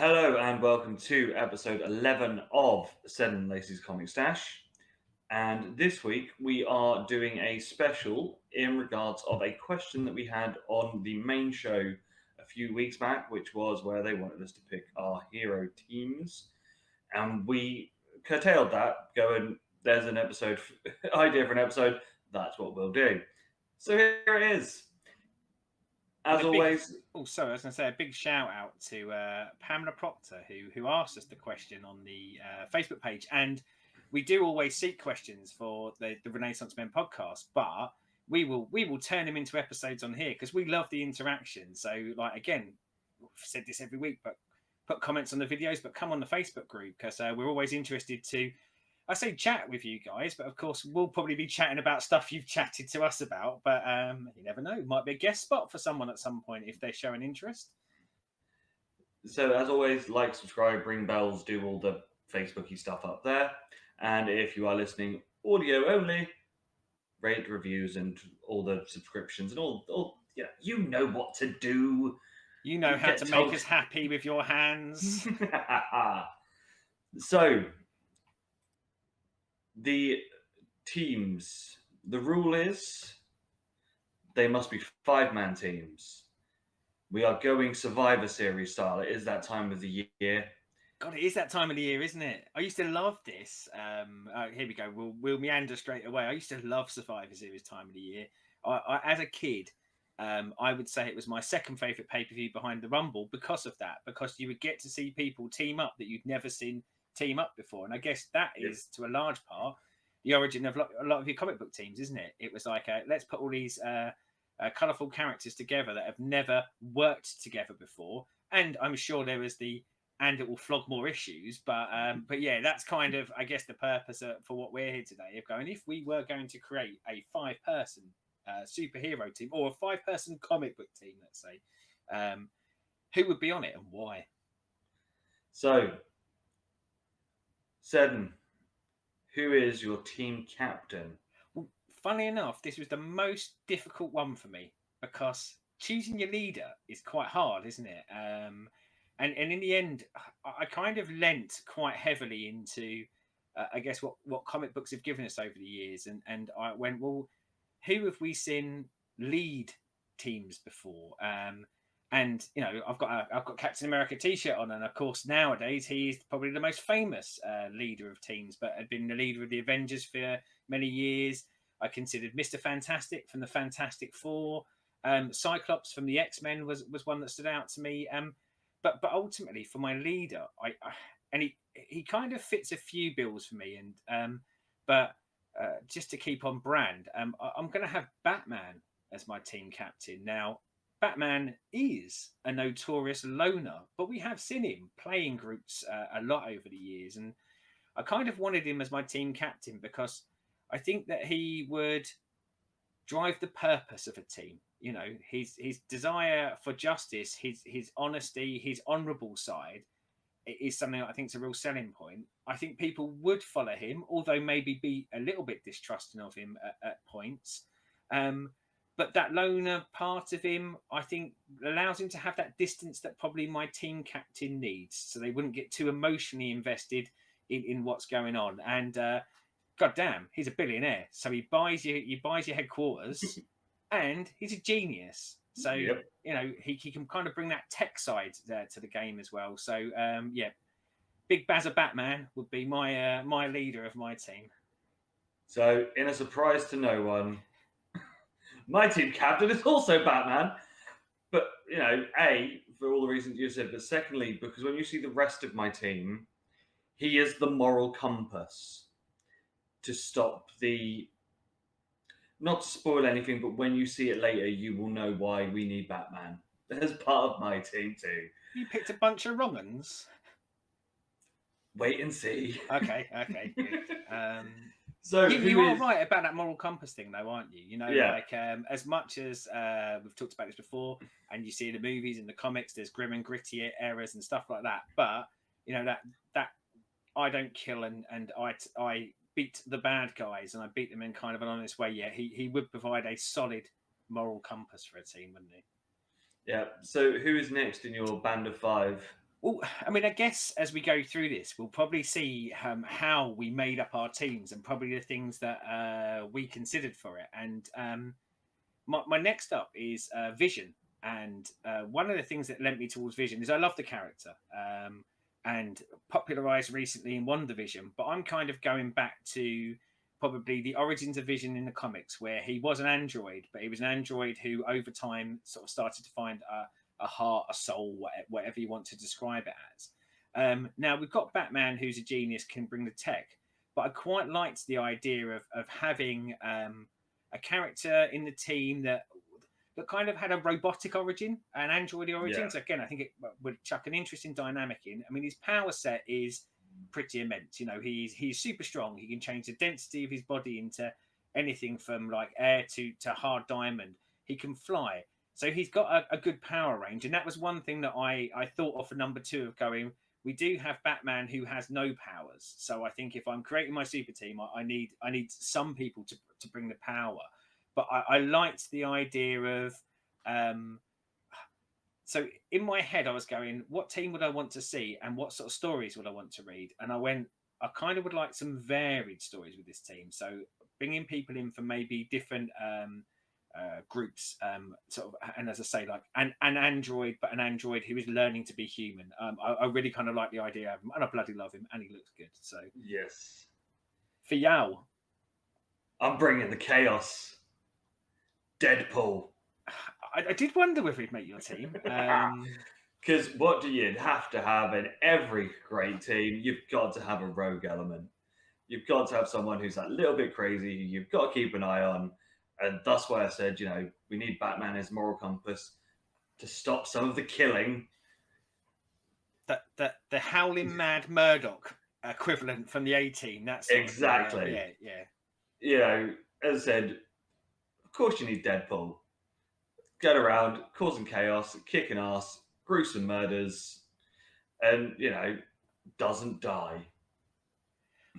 Hello and welcome to episode 11 of Seddon, Laceys Comic Stash. And this week we are doing a special in regards of a question that we had on the main show a few weeks back, which was where they wanted us to pick our hero teams. And we curtailed that, going, there's an episode, idea for an episode, that's what we'll do. So here it is. As always. Sorry, I was going to say a big shout out to Pamela Proctor, who asked us the question on the Facebook page. And we do always seek questions for the Renaissance Men podcast, but we will turn them into episodes on here because we love the interaction. So, like, again, we've said this every week, but put comments on the videos, but come on the Facebook group because we're always interested to, I say chat with you guys, but of course we'll probably be chatting about stuff you've chatted to us about. But you never know; it might be a guest spot for someone at some point if they show an interest. So as always, like, subscribe, ring bells, do all the Facebooky stuff up there. And if you are listening audio only, rate, reviews, and all the subscriptions and all you know what to do. You know how to make us happy with your hands. So the teams, the rule is they must be 5-man teams. We are going Survivor Series style. It is that time of the year. God, it is that time of the year, isn't it? I used to love this. Here we go. We'll meander straight away. I used to love Survivor Series time of the year. As a kid, I would say it was my second favourite pay-per-view behind the Rumble because of that. Because you would get to see people team up that you'd never seen team up before. And I guess that is, to a large part, the origin of a lot of your comic book teams, isn't it? It was like, let's put all these colourful characters together that have never worked together before. And I'm sure there was and it will flog more issues. But yeah, that's kind of, I guess, the purpose for what we're here today. Of going, if we were going to create a 5-person superhero team or a 5-person comic book team, let's say, who would be on it and why? So, Seddon, who is your team captain? Well, funnily enough, this was the most difficult one for me because choosing your leader is quite hard, isn't it? And in the end, I kind of lent quite heavily into, I guess, what comic books have given us over the years. And I went, well, who have we seen lead teams before? And you know, I've got Captain America t-shirt on, and of course nowadays he's probably the most famous leader of teams, but had been the leader of the Avengers for many years. I considered Mr. Fantastic from the Fantastic Four. Cyclops from the X-Men was one that stood out to me. But ultimately, for my leader, and he kind of fits a few bills for me. And but just to keep on brand, I'm going to have Batman as my team captain. Now, Batman is a notorious loner, but we have seen him playing groups a lot over the years, and I kind of wanted him as my team captain because I think that he would drive the purpose of a team. You know, his desire for justice, his honesty, his honourable side is something I think is a real selling point. I think people would follow him, although maybe be a little bit distrusting of him at points. But that loner part of him, I think, allows him to have that distance that probably my team captain needs, so they wouldn't get too emotionally invested in what's going on. And God damn, he's a billionaire, so he buys your headquarters. And he's a genius. So, Yep. You know, he can kind of bring that tech side to the game as well. So, yeah, Big Bazza Batman would be my leader of my team. So, in a surprise to no one, my team captain is also Batman. But, you know, A, for all the reasons you said, but secondly, because when you see the rest of my team, he is the moral compass to stop not to spoil anything, but when you see it later, you will know why we need Batman as part of my team too. You picked a bunch of wrong uns. Wait and see. Okay. So you are right about that moral compass thing, though, aren't you? You know, yeah. like as much as we've talked about this before, and you see in the movies and the comics, there's grim and gritty errors and stuff like that. But you know that I don't kill and I beat the bad guys and I beat them in kind of an honest way. Yeah, he would provide a solid moral compass for a team, wouldn't he? Yeah. So who is next in your band of 5? Well, I mean, I guess as we go through this, we'll probably see how we made up our teams and probably the things that we considered for it. And my next up is Vision. And one of the things that lent me towards Vision is I love the character and popularized recently in WandaVision. But I'm kind of going back to probably the origins of Vision in the comics, where he was an android, but he was an android who over time sort of started to find a heart, a soul, whatever you want to describe it as. Now we've got Batman, who's a genius, can bring the tech, but I quite liked the idea of having a character in the team that kind of had a robotic origin, an android origin. Yeah. So again, I think it would chuck an interesting dynamic in. I mean, his power set is pretty immense. You know, he's super strong. He can change the density of his body into anything from like air to hard diamond. He can fly. So he's got a good power range. And that was one thing that I thought of for number 2 of going, we do have Batman who has no powers. So I think if I'm creating my super team, I need some people to bring the power. But I liked the idea of so in my head I was going, what team would I want to see and what sort of stories would I want to read? And I kind of would like some varied stories with this team. So bringing people in from maybe different groups, sort of, and as I say, like an android, but an android who is learning to be human. I really kind of like the idea of him, and I bloody love him, and he looks good. So Yes. for Yao, I'm bringing the chaos. Deadpool. I did wonder whether he'd make your team. Because what do you have to have in every great team? You've got to have a rogue element. You've got to have someone who's a little bit crazy, who you've got to keep an eye on. And that's why I said, we need Batman as moral compass to stop some of the killing. The howling mad Murdoch equivalent from the A-Team. That's exactly. Yeah. As I said, of course you need Deadpool. Get around, causing chaos, kicking ass, gruesome murders, and, doesn't die.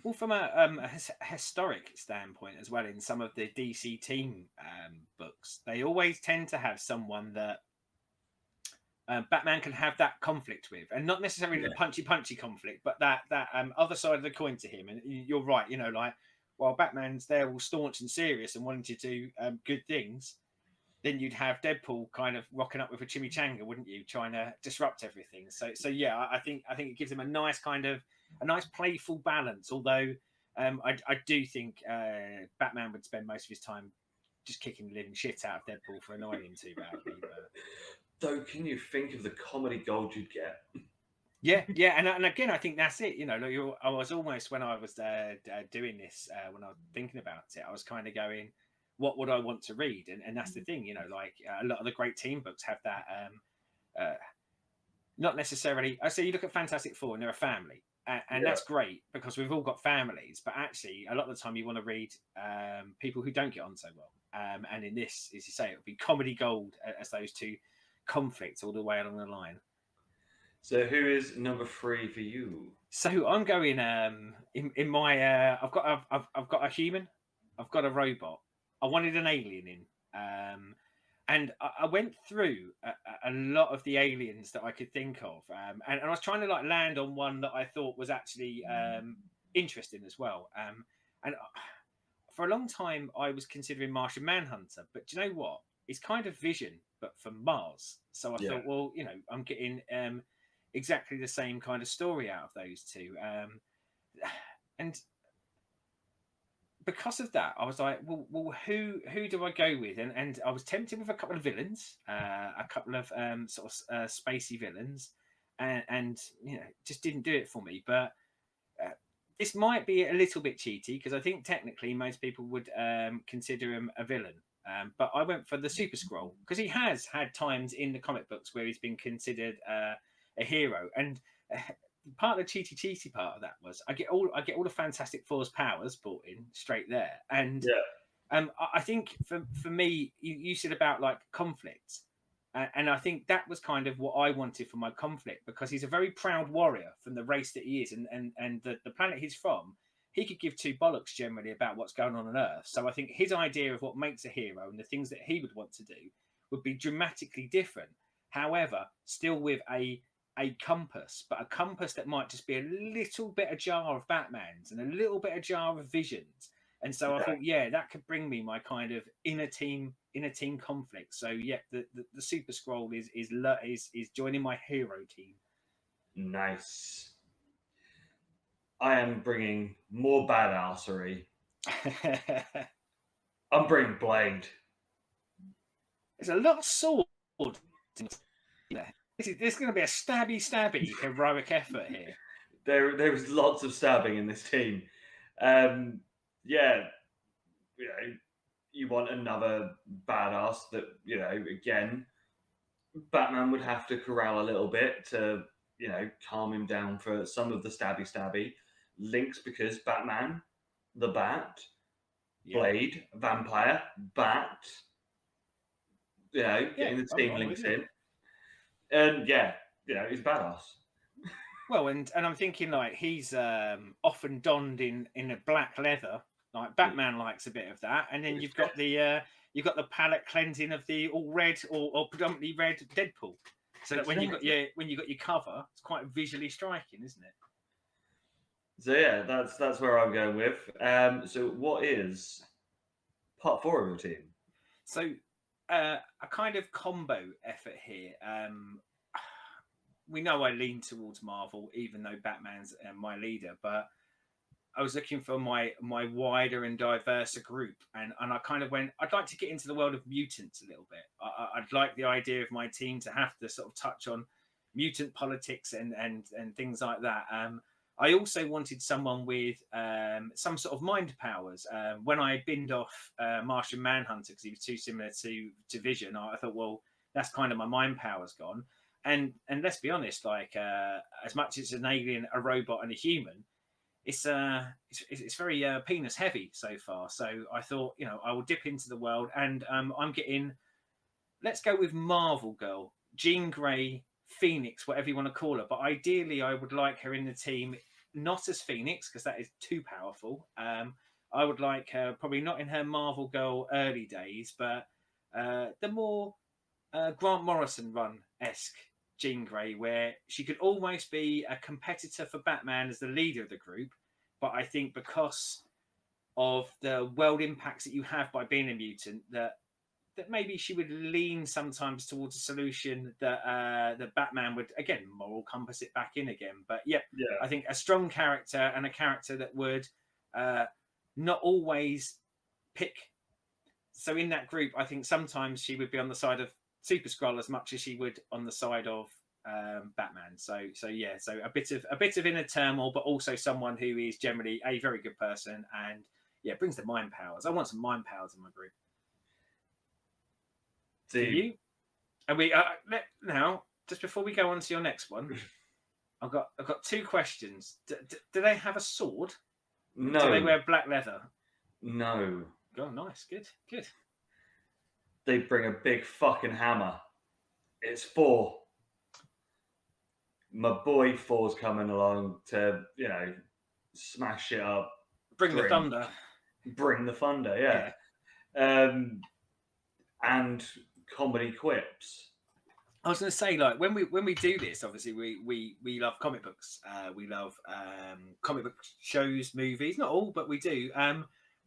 Well, from a historic standpoint as well, in some of the DC team books, they always tend to have someone that Batman can have that conflict with, and not necessarily the punchy conflict, but that other side of the coin to him. And you're right, like while Batman's there all staunch and serious and wanting to do good things, then you'd have Deadpool kind of rocking up with a chimichanga, wouldn't you, trying to disrupt everything. So yeah, I think it gives him a nice playful balance. Although I do think Batman would spend most of his time just kicking the living shit out of Deadpool for annoying him too badly. But... Though, can you think of the comedy gold you'd get? Yeah, and again, I think that's it. I was almost, when I was doing this, when I was thinking about it, I was kind of going, what would I want to read? And that's the thing, like a lot of the great team books have that. Not necessarily. I say you look at Fantastic Four and they're a family, and that's great because we've all got families. But actually, a lot of the time you want to read people who don't get on so well. And in this, as you say, it would be comedy gold as those two conflicts all the way along the line. So who is number 3 for you? So I'm going in my I've got a human, I've got a robot. I wanted an alien in, and I went through a lot of the aliens that I could think of, and I was trying to like land on one that I thought was actually interesting as well. And for a long time I was considering Martian Manhunter, but do you know what? It's kind of Vision, but from Mars. So I thought, well, I'm getting exactly the same kind of story out of those two, and because of that, I was like, well, who do I go with? And I was tempted with a couple of villains, a couple of sort of spacey villains, and just didn't do it for me. But this might be a little bit cheaty because I think technically most people would consider him a villain. But I went for the Super Skrull because he has had times in the comic books where he's been considered a hero. And part of the cheaty part of that was I get all the Fantastic Four's powers brought in straight there. And I think for me, you said about like conflict. And I think that was kind of what I wanted for my conflict, because he's a very proud warrior from the race that he is, and the planet he's from. He could give two bollocks generally about what's going on Earth. So I think his idea of what makes a hero and the things that he would want to do would be dramatically different. However, still with a a compass, but a compass that might just be a little bit ajar of Batman's and a little bit ajar of Vision's. And so I Yeah. thought, yeah, that could bring me my kind of inner team conflict. So yeah, the Super Scroll is joining my hero team. Nice. I am bringing more badassery. I'm bringing Blade. There's a lot of swords. This is going to be a stabby heroic effort here. There was lots of stabbing in this team. Yeah, you know, you want another badass that, you know, again, Batman would have to corral a little bit to, you know, calm him down for some of the stabby. Links because Batman, the Bat, Blade, Vampire, Bat, you know, getting the team links in. And yeah, you know, he's badass. Well, and I'm thinking like he's often donned in a black leather, like Batman likes a bit of that, and then you've got the palette cleansing of the all red or predominantly red Deadpool, so that when you got your cover, it's quite visually striking, isn't it? So yeah, that's where I'm going with. So what is part 4 of your team? So a kind of combo effort here. We know I lean towards Marvel, even though Batman's my leader, but I was looking for my wider and diverser group, and I kind of went, I'd like to get into the world of mutants a little bit. I'd like the idea of my team to have to sort of touch on mutant politics and things like that. I also wanted someone with some sort of mind powers. When I binned off Martian Manhunter because he was too similar to Vision, I thought, well, that's kind of my mind powers gone. And let's be honest, like as much as it's an alien, a robot, and a human, it's very penis heavy so far. So I thought, you know, I will dip into the world, and I'm getting. Let's go with Marvel Girl, Jean Grey, Phoenix, whatever you want to call her. But ideally, I would like her in the team, not as Phoenix because that is too powerful. I would like her probably not in her Marvel Girl early days, but the more Grant Morrison run-esque Jean Grey, where she could almost be a competitor for Batman as the leader of the group. But I think because of the world impacts that you have by being a mutant, that maybe she would lean sometimes towards a solution that that Batman would, again, moral compass it back in again. But yeah, I think a strong character and a character that would not always pick. So in that group, I think sometimes she would be on the side of Super Skrull as much as she would on the side of Batman. So yeah, so a bit of inner turmoil, but also someone who is generally a very good person and yeah, brings the mind powers. I want some mind powers in my group. For you? And we now, just before we go on to your next one, I've got 2 questions. Do they have a sword? No. Do they wear black leather? No. Oh, nice, good. They bring a big fucking hammer. It's 4. My boy 4's coming along to, you know, smash it up. Bring the thunder. Bring the thunder, yeah. And comedy quips. I was going to say, like, when we do this, obviously we love comic books. We love comic book shows, movies. Not all, but we do.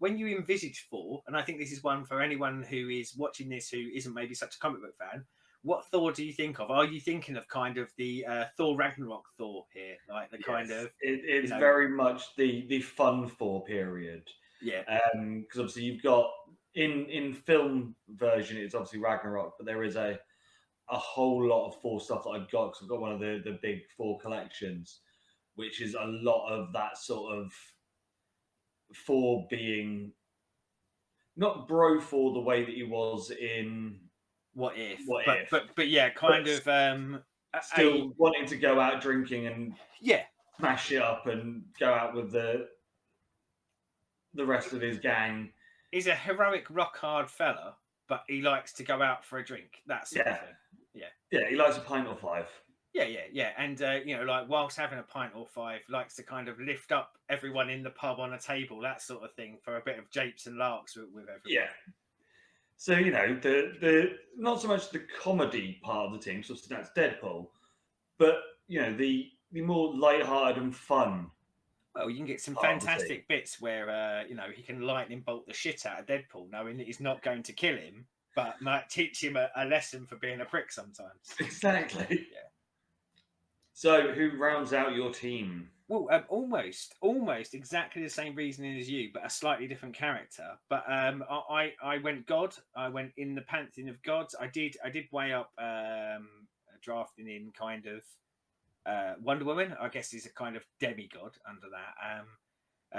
When you envisage 4, and I think this is one for anyone who is watching this who isn't maybe such a comic book fan, what Thor do you think of? Are you thinking of kind of the Thor Ragnarok Thor here, like the kind of? It's very much the fun Thor period. Yeah. Because obviously you've got in film version it's obviously Ragnarok, but there is a whole lot of Thor stuff that I've got because I've got one of the big Thor collections, which is a lot of that sort of Thor being not bro Thor the way that he was in What If, but yeah, kind of still wanting to go out drinking and smash it up and go out with the rest of his gang. He's a heroic rock hard fella, but he likes to go out for a drink. That sort of thing. Yeah, he likes a pint or 5. Yeah. And, you know, like whilst having a pint or 5, likes to kind of lift up everyone in the pub on a table, that sort of thing, for a bit of japes and larks with everyone. Yeah. So, you know, the not so much the comedy part of the team, so that's Deadpool, but the more light-hearted and fun Well, you can get some part of the team. fantastic bits where he can lightning bolt the shit out of Deadpool, knowing that he's not going to kill him, but might teach him a lesson for being a prick sometimes. Exactly. Yeah. So, who rounds out your team? Well, almost exactly the same reasoning as you, but a slightly different character. But I went God. I went in the pantheon of gods. I did weigh up drafting in kind of Wonder Woman. I guess is a kind of demigod under that.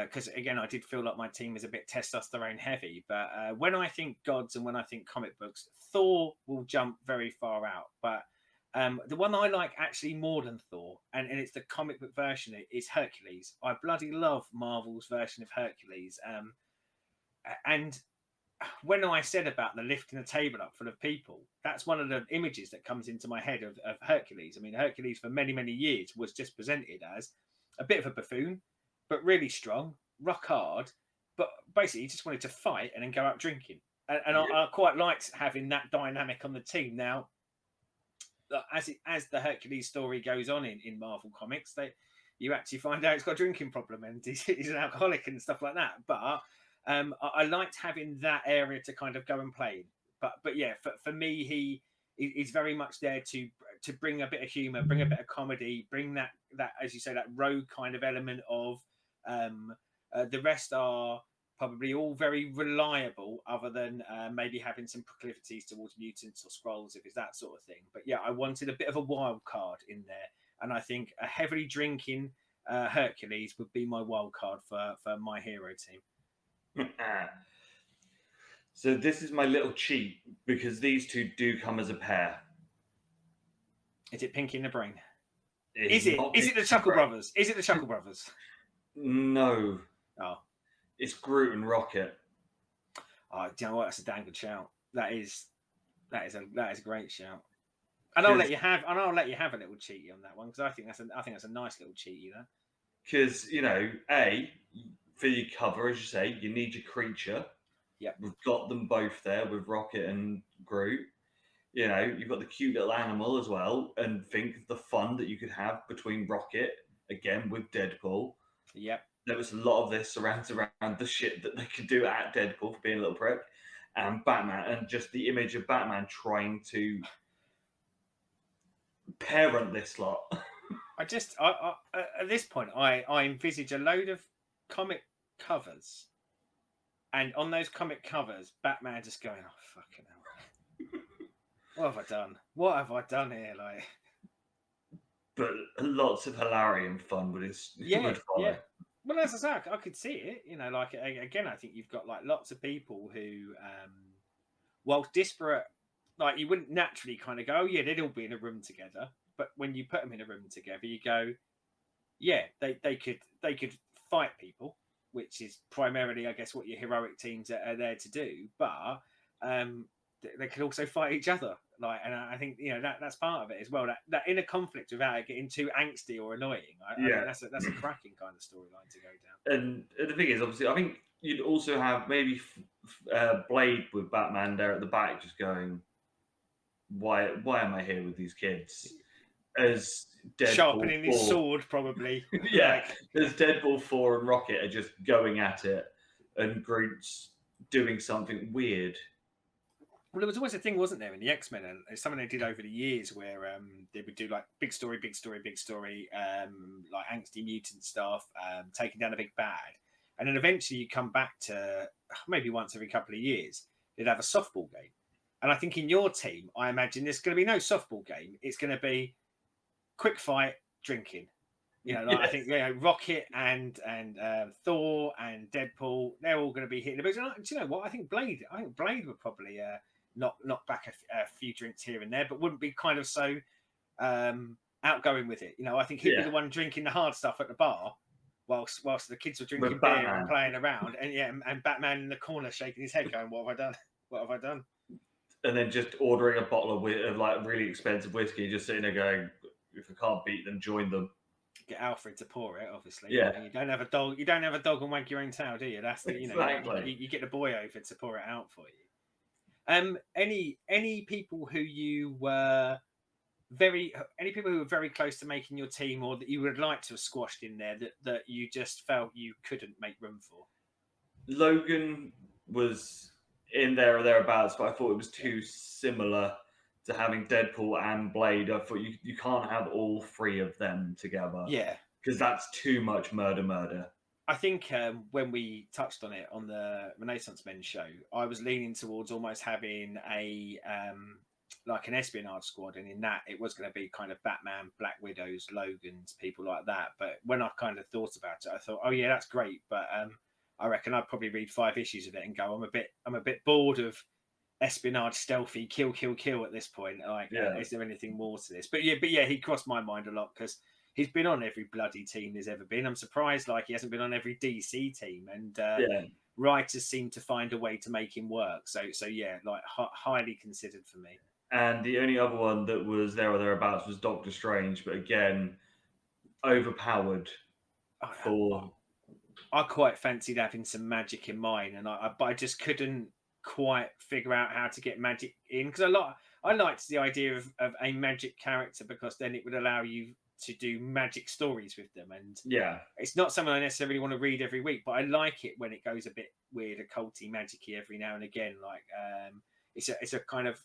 Because again, I did feel like my team is a bit testosterone heavy. But when I think gods and when I think comic books, Thor will jump very far out. But the one I like actually more than Thor, and it's the comic book version, is Hercules. I bloody love Marvel's version of Hercules. And when I said about the lifting a table up full of people, that's one of the images that comes into my head of Hercules. I mean, Hercules for many, many years was just presented as a bit of a buffoon, but really strong, rock hard, but basically he just wanted to fight and then go out drinking. And I quite liked having that dynamic on the team. Now, as the Hercules story goes on in Marvel Comics, you actually find out he's got a drinking problem and he's an alcoholic and stuff like that. But I liked having that area to kind of go and play in. But yeah, for me, he's very much there to bring a bit of humour, bring a bit of comedy, bring that as you say, that rogue kind of element of the rest are probably all very reliable, other than maybe having some proclivities towards mutants or scrolls, if it's that sort of thing. But yeah, I wanted a bit of a wild card in there, and I think a heavily drinking Hercules would be my wild card for my hero team. So this is my little cheat, because these two do come as a pair. Is it Pinky in the Brain? Is it the Chuckle Brothers? Is it the Chuckle Brothers? No. Oh. It's Groot and Rocket. Oh, do you know what? That's a damn good shout. That is a great shout. And I'll let you have a little cheaty on that one, because I think that's a nice little cheaty there. Because for your cover, as you say, you need your creature. Yep. We've got them both there with Rocket and Groot. You've got the cute little animal as well, and think of the fun that you could have between Rocket again with Deadpool. Yep. There was a lot of this surrounds around the shit that they could do at Deadpool for being a little prick, and Batman, and just the image of Batman trying to parent this lot. I at this point, I envisage a load of comic covers, and on those comic covers, Batman just going, "Oh fucking hell, what have I done? What have I done here?" Like, but lots of hilarity and fun would follow. Yeah. Well, as I say, I could see it. Like again, I think you've got like lots of people who, whilst disparate, like you wouldn't naturally kind of go, "Oh yeah, they'd all be in a room together." But when you put them in a room together, you go, "Yeah, they could fight people," which is primarily, I guess, what your heroic teams are there to do. But they could also fight each other. Like, and I think that's part of it as well. That inner conflict without it getting too angsty or annoying. I think that's a cracking kind of storyline to go down. And the thing is, obviously, I think you'd also have maybe Blade with Batman there at the back, just going, "Why am I here with these kids?" As Deadpool sharpening his sword, probably. Yeah, as Deadpool 4 and Rocket are just going at it, and Groot's doing something weird. Well, there was always a thing, wasn't there, in the X-Men, and it's something they did over the years where they would do like big story, like angsty mutant stuff, taking down a big bad, and then eventually you come back to maybe once every couple of years they'd have a softball game. And I think in your team, I imagine there's going to be no softball game. It's going to be quick fight, drinking. I think Rocket and Thor and Deadpool, they're all going to be hitting the boots. Do you know what? I think Blade would probably knock back a few drinks here and there, but wouldn't be kind of so outgoing with it. I think he'd be the one drinking the hard stuff at the bar, whilst the kids were drinking beer and playing around, and Batman in the corner shaking his head, going, "What have I done? What have I done?" And then just ordering a bottle of like really expensive whiskey, just sitting there going, "If I can't beat them, join them." Get Alfred to pour it, obviously. Yeah. You don't have a dog. You don't have a dog and wag your own tail, do you? That's the exactly. You get the boy over to pour it out for you. Any people who you were any people who were very close to making your team, or that you would like to have squashed in there, that you just felt you couldn't make room for? Logan was in there or thereabouts, but I thought it was too similar to having Deadpool and Blade. I thought you can't have all three of them together Yeah, because that's too much murder. I think when we touched on it on the Renaissance Men show, I was leaning towards almost having a like an espionage squad, and in that it was going to be kind of Batman, Black Widows, Logans, people like that. But when I kind of thought about it, I thought, oh yeah, that's great, but I reckon I'd probably read 5 issues of it and go, I'm a bit bored of espionage, stealthy, kill at this point. Like, is there anything more to this? But yeah, he crossed my mind a lot because he's been on every bloody team there's ever been. I'm surprised like he hasn't been on every DC team, and writers seem to find a way to make him work. So yeah, like highly considered for me. And the only other one that was there or thereabouts was Doctor Strange, but again, overpowered for. I quite fancied having some magic in mine, and but I just couldn't quite figure out how to get magic in, because I liked the idea of a magic character, because then it would allow you to do magic stories with them, and it's not something I necessarily want to read every week, but I like it when it goes a bit weird, occulty, magicy every now and again. Like it's a kind of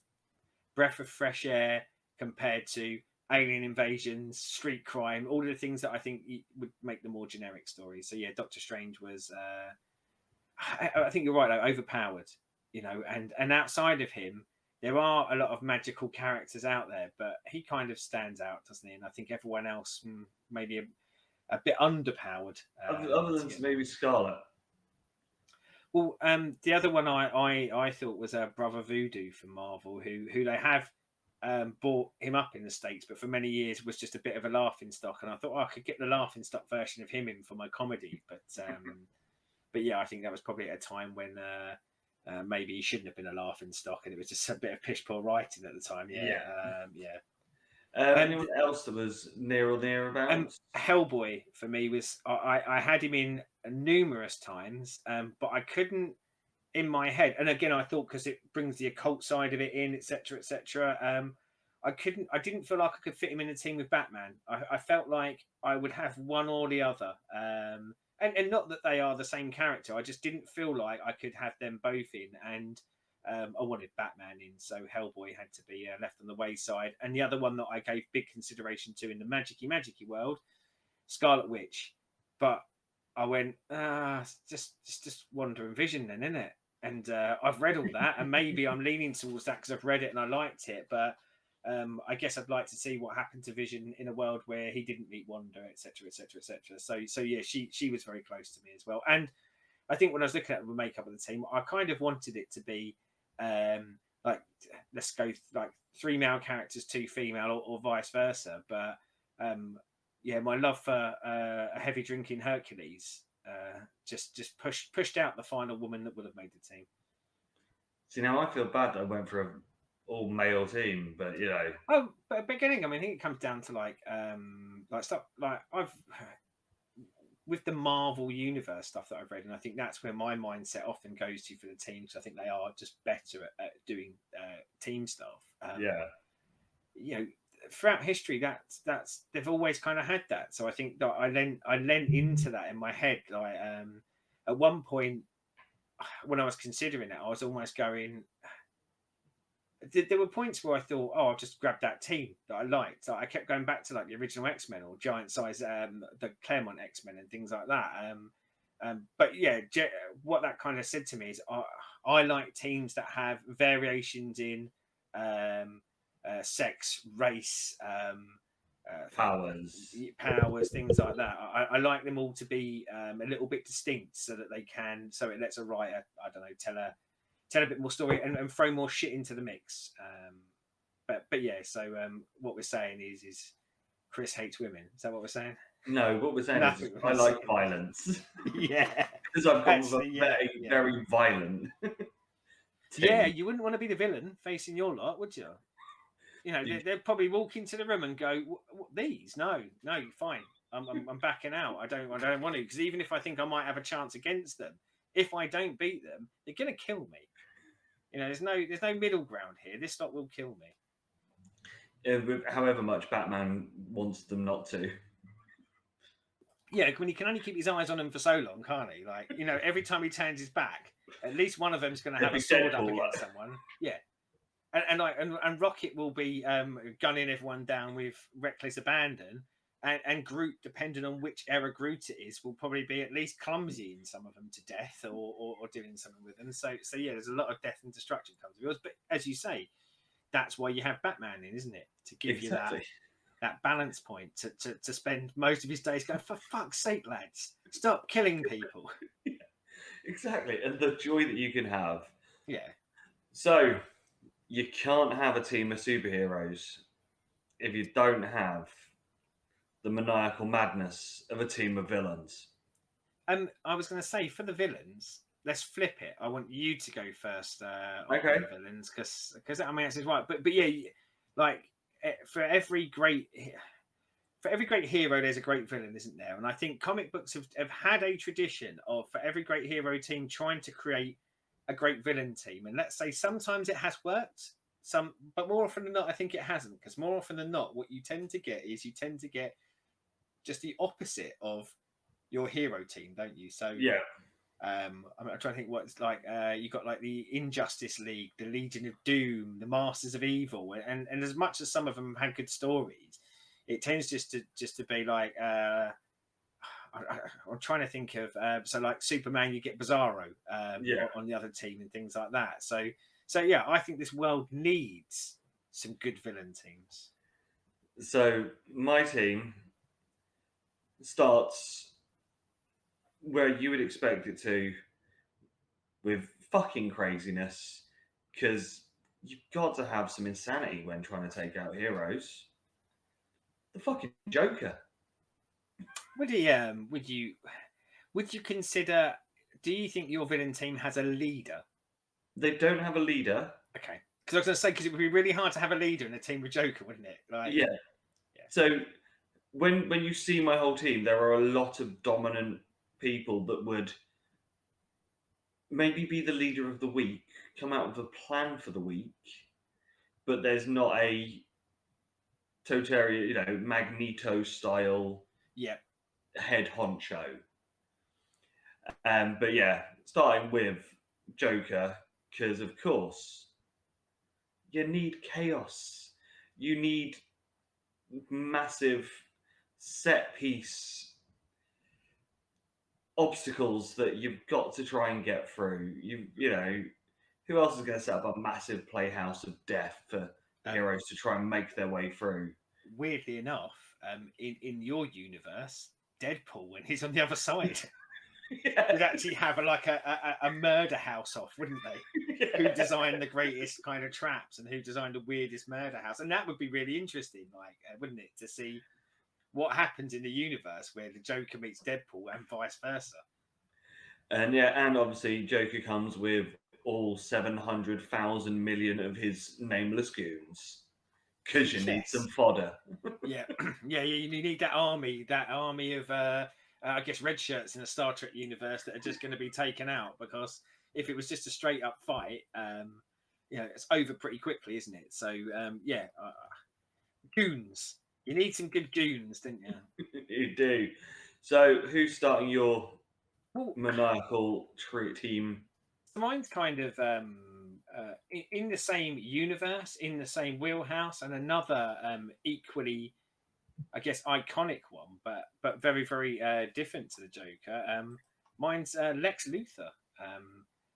breath of fresh air compared to alien invasions, street crime, all of the things that I think would make the more generic stories. So yeah, Doctor Strange was I think you're right, like, overpowered, and outside of him there are a lot of magical characters out there, but he kind of stands out, doesn't he? And I think everyone else maybe a bit underpowered. Other than maybe Scarlet. Well, the other one I thought was Brother Voodoo from Marvel, who they have bought him up in the States, but for many years was just a bit of a laughing stock. And I thought I could get the laughing stock version of him in for my comedy, but yeah, I think that was probably at a time when maybe he shouldn't have been a laughing stock, and it was just a bit of pish poor writing at the time. Anyone else that was near or thereabouts? Hellboy for me was I had him in numerous times, but I couldn't in my head. And again, I thought because it brings the occult side of it in, etc. I didn't feel like I could fit him in a team with Batman. I felt like I would have one or the other. And not that they are the same character. I just didn't feel like I could have them both in. And I wanted Batman in, so Hellboy had to be left on the wayside. And the other one that I gave big consideration to in the magicy world, Scarlet Witch. But I went, just Wonder and Vision then, isn't it? And I've read all that, and maybe I'm leaning towards that because I've read it and I liked it. But I guess I'd like to see what happened to Vision in a world where he didn't meet Wanda, etc. So yeah, she was very close to me as well. And I think when I was looking at the makeup of the team, I kind of wanted it to be like, let's go like 3 male characters, 2 female, or vice versa. But yeah, my love for a heavy drinking Hercules just pushed out the final woman that would have made the team. See, now I feel bad that I went for an all male team, but but beginning, I mean, I think it comes down to like stuff like I've with the Marvel Universe stuff that I've read, and I think that's where my mindset often goes to for the team, because I think they are just better at doing team stuff. Throughout history, that's they've always kind of had that. So I think that I lent into that in my head. Like at one point when I was considering it, I was almost going. There were points where I thought, I'll just grab that team that I liked. So I kept going back to like the original X-Men or Giant Size, the Claremont X-Men and things like that. But yeah, what that kind of said to me is I like teams that have variations in sex, race, powers, things like that. I like them all to be a little bit distinct, so that it lets a writer, I don't know, tell a bit more story and throw more shit into the mix. But yeah, so what we're saying is Chris hates women. Is that what we're saying? No, what we're saying is I like violence. Yeah. Because I've gone with a very violent team. Yeah, you wouldn't want to be the villain facing your lot, would you? They'd probably walk into the room and go, "These? No, fine. I'm backing out. I don't want to, because even if I think I might have a chance against them, if I don't beat them, they're gonna kill me. There's no middle ground here. This lot will kill me." however much Batman wants them not to. Yeah, when he can only keep his eyes on them for so long, can't he? Like, every time he turns his back, at least one of them's going to have a Every sword up Deadpool, against someone. Yeah, and Rocket will be gunning everyone down with reckless abandon, and Groot, depending on which era Groot it is, will probably be at least clumsy in some of them to death, or doing something with them. So yeah, there's a lot of death and destruction comes with it. But as you say, that's why you have Batman in, isn't it? To give you that balance point to spend most of his days going, for fuck's sake, lads, stop killing people. Yeah, exactly, and the joy that you can have. Yeah. So you can't have a team of superheroes if you don't have the maniacal madness of a team of villains. I was going to say, for the villains, let's flip it. I want you to go first Okay. on the villains, because I mean, that's right. But yeah, like for every great hero, there's a great villain, isn't there? And I think comic books have had a tradition of, for every great hero team, trying to create a great villain team. And let's say sometimes it has worked, but more often than not, I think it hasn't. Because more often than not, what you tend to get just the opposite of your hero team, don't you? So Yeah. I'm trying to think what it's like. You got like the Injustice League, the Legion of Doom, the Masters of Evil, and as much as some of them had good stories, it tends just to be like I'm trying to think of so like Superman, you get Bizarro on the other team and things like that. So yeah, I think this world needs some good villain teams. So my team starts where you would expect it to, with fucking craziness, because you've got to have some insanity when trying to take out heroes. The fucking Joker. Would you consider? Do you think your villain team has a leader? They don't have a leader. Okay, because I was going to say, because it would be really hard to have a leader in a team with Joker, wouldn't it? Like, Yeah. So when you see my whole team, there are a lot of dominant people that would maybe be the leader of the week, come out with a plan for the week, but there's not a totalitarian, Magneto style head honcho. But yeah, starting with Joker, because of course you need chaos. You need massive set piece obstacles that you've got to try and get through. Who else is going to set up a massive playhouse of death for heroes to try and make their way through? Weirdly enough, in your universe, Deadpool, when he's on the other side, would actually have a murder house off, wouldn't they? Who designed the greatest kind of traps and who designed the weirdest murder house? And that would be really interesting, wouldn't it, to see what happens in the universe where the Joker meets Deadpool and vice versa. And obviously Joker comes with all 700,000 million of his nameless goons, because you need some fodder. yeah, you need that army of I guess red shirts in a Star Trek universe that are just going to be taken out, because if it was just a straight up fight, it's over pretty quickly, isn't it? So goons. You need some good goons, don't you? You do. So who's starting your maniacal team? Mine's kind of in the same universe, in the same wheelhouse, and another equally, I guess, iconic one, but very, very different to the Joker. Mine's Lex Luthor.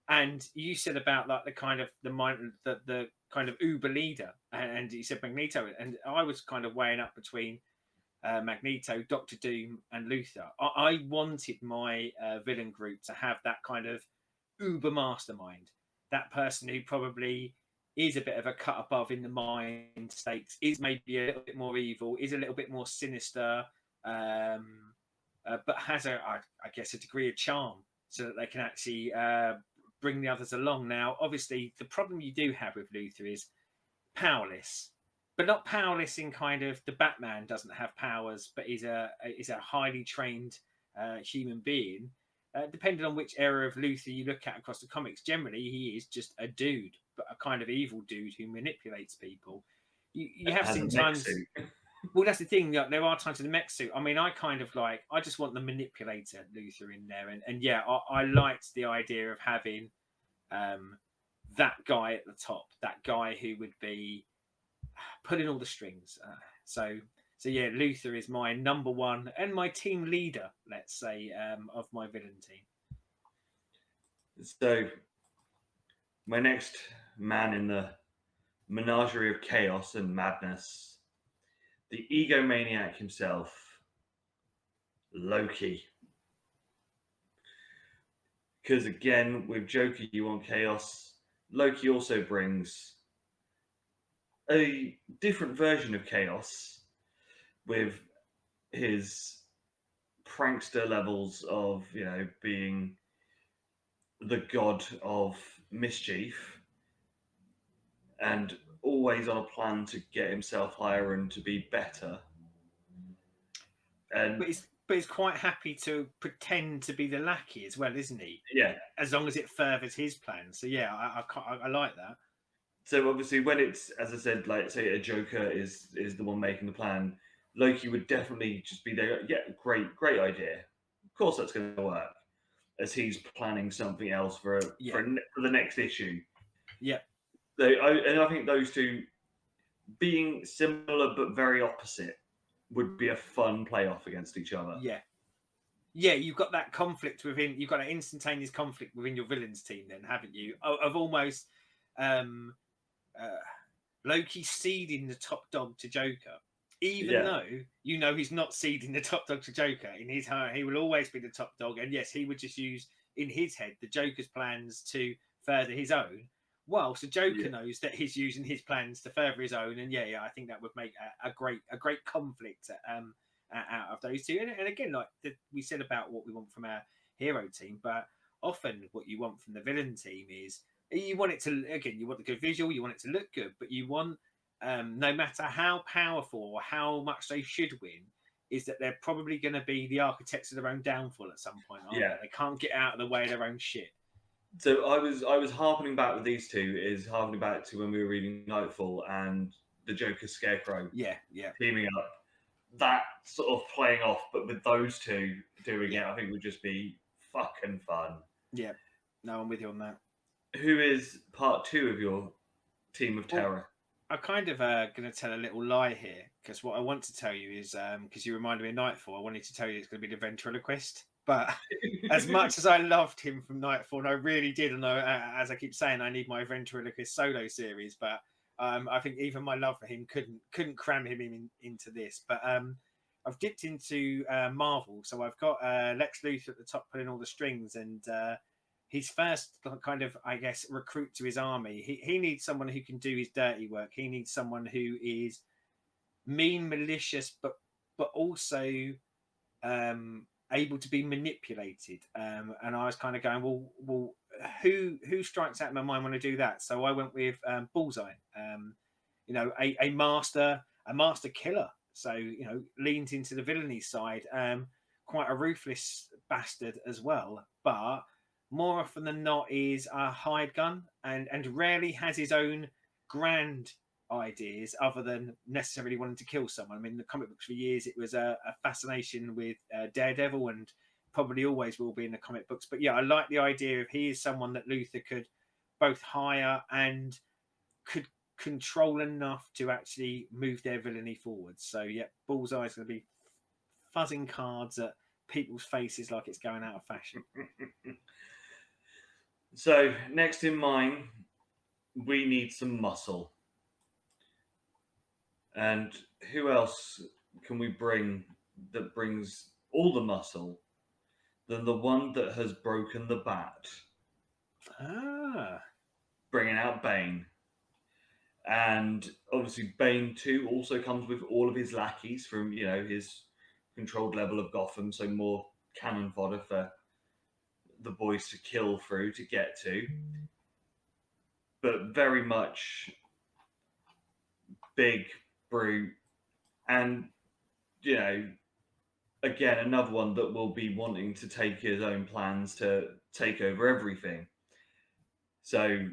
And you said about like the kind of Uber leader, and you said Magneto, and I was kind of weighing up between Magneto, Doctor Doom, and Luthor. I wanted my villain group to have that kind of uber mastermind, that person who probably is a bit of a cut above in the mind stakes, is maybe a little bit more evil, is a little bit more sinister, but has I guess a degree of charm, so that they can actually bring the others along. Now, obviously, the problem you do have with Luthor is powerless, but not powerless in kind of the Batman doesn't have powers, but is a highly trained human being. Depending on which era of Luthor you look at across the comics, generally he is just a dude, but a kind of evil dude who manipulates people. you have has a seen mech times. suit. Well, that's the thing. There are times in the mech suit. I mean, I kind of like. I just want the manipulator Luther in there, and yeah, I liked the idea of having that guy at the top, that guy who would be pulling all the strings. So yeah, Luther is my number one and my team leader, let's say, of my villain team. So, my next man in the menagerie of chaos and madness, the egomaniac himself, Loki. Because again, with Joker, you want chaos. Loki also brings a different version of chaos with his prankster levels of, being the god of mischief and always on a plan to get himself higher and to be better. And But he's quite happy to pretend to be the lackey as well, isn't he? yeah, As long as it furthers his plan. So yeah, I like that. so obviously when it's, as I said, like say a Joker is the one making the plan, Loki would definitely just be there. Yeah, great idea. Of course that's going to work. As he's planning something else for the next issue. Yeah. So I think those two being similar but very opposite would be a fun playoff against each other. Yeah, you've got that conflict within. You've got an instantaneous conflict within your villains team, then, haven't you? Of almost Loki seeding the top dog to Joker, even though you know he's not seeding the top dog to Joker. In his heart, he will always be the top dog, and yes, he would just use in his head the Joker's plans to further his own. Whilst the Joker knows that he's using his plans to further his own, and yeah, I think that would make a great conflict out of those two. And again, like we said about what we want from our hero team, but often what you want from the villain team is you want it to, again, you want the good visual, you want it to look good, but you want no matter how powerful or how much they should win, is that they're probably going to be the architects of their own downfall at some point. Aren't they can't get out of the way of their own shit. So I was harkening back with these two, is harkening back to when we were reading Nightfall and the Joker Scarecrow teaming up. That sort of playing off, but with those two doing it, I think would just be fucking fun. Yeah, no, I'm with you on that. Who is part two of your team of terror? I'm kind of going to tell a little lie here, because what I want to tell you is, because you reminded me of Nightfall, I wanted to tell you it's going to be the ventriloquist. But as much as I loved him from Nightfall, and I really did, and as I keep saying, I need my ventriloquist solo series, but I think even my love for him couldn't cram him into this. But I've dipped into Marvel, so I've got Lex Luthor at the top pulling all the strings, and his first kind of, I guess, recruit to his army. He needs someone who can do his dirty work. He needs someone who is mean, malicious, but also able to be manipulated. And I was kind of going, well, who strikes out in my mind when I do that? So I went with Bullseye. A master killer. So leans into the villainy side. Quite a ruthless bastard as well, but more often than not is a hired gun and rarely has his own grand ideas other than necessarily wanting to kill someone. I mean, the comic books for years, it was a fascination with Daredevil, and probably always will be in the comic books. But yeah, I like the idea of he is someone that Luthor could both hire and could control enough to actually move their villainy forward. So yeah, Bullseye is going to be fuzzing cards at people's faces like it's going out of fashion. So next in mine, we need some muscle. And who else can we bring that brings all the muscle than the one that has broken the bat? Bringing out Bane. And obviously Bane 2 also comes with all of his lackeys from, his controlled level of Gotham, so more cannon fodder for the boys to kill through to get to. But very much big brute, and again another one that will be wanting to take his own plans to take over everything. So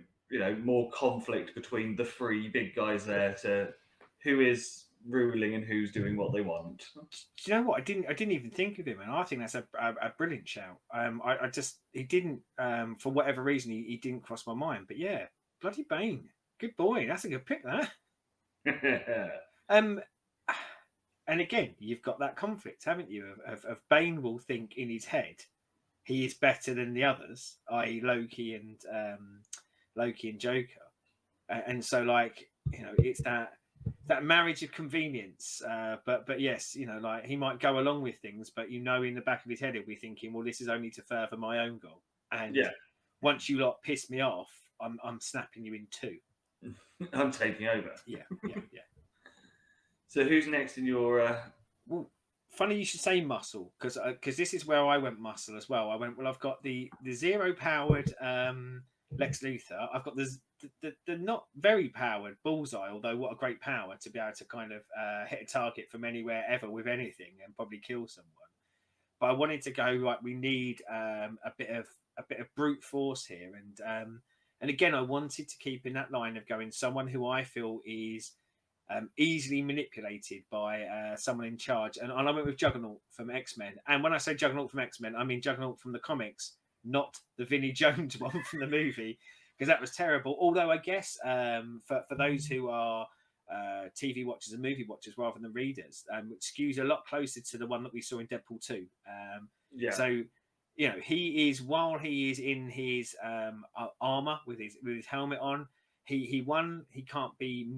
more conflict between the three big guys there to who is ruling and who's doing what they want. Do you know what? I didn't even think of him, and I think that's a brilliant shout. I just he didn't for whatever reason he didn't cross my mind. But yeah, bloody Bane, good boy. That's a good pick. That. And again, you've got that conflict, haven't you? Of Bane will think in his head he is better than the others, i.e., Loki and Joker, and so like it's that marriage of convenience. But yes, like he might go along with things, but in the back of his head he'll be thinking, well, this is only to further my own goal. And once you lot piss me off, I'm snapping you in two. I'm taking over. Yeah. So who's next in your? Well, funny you should say muscle, because this is where I went muscle as well. I went, well, I've got the zero powered Lex Luthor. I've got the not very powered Bullseye, although what a great power to be able to kind of hit a target from anywhere ever with anything and probably kill someone. But I wanted to go like we need a bit of brute force here, and again I wanted to keep in that line of going someone who I feel is easily manipulated by someone in charge. And I went with Juggernaut from X-Men. And when I say Juggernaut from X-Men, I mean Juggernaut from the comics, not the Vinnie Jones one from the movie, because that was terrible. Although I guess for those who are TV watchers and movie watchers rather than readers, it skews a lot closer to the one that we saw in Deadpool 2. So, he is, while he is in his armor with his helmet on, he can't be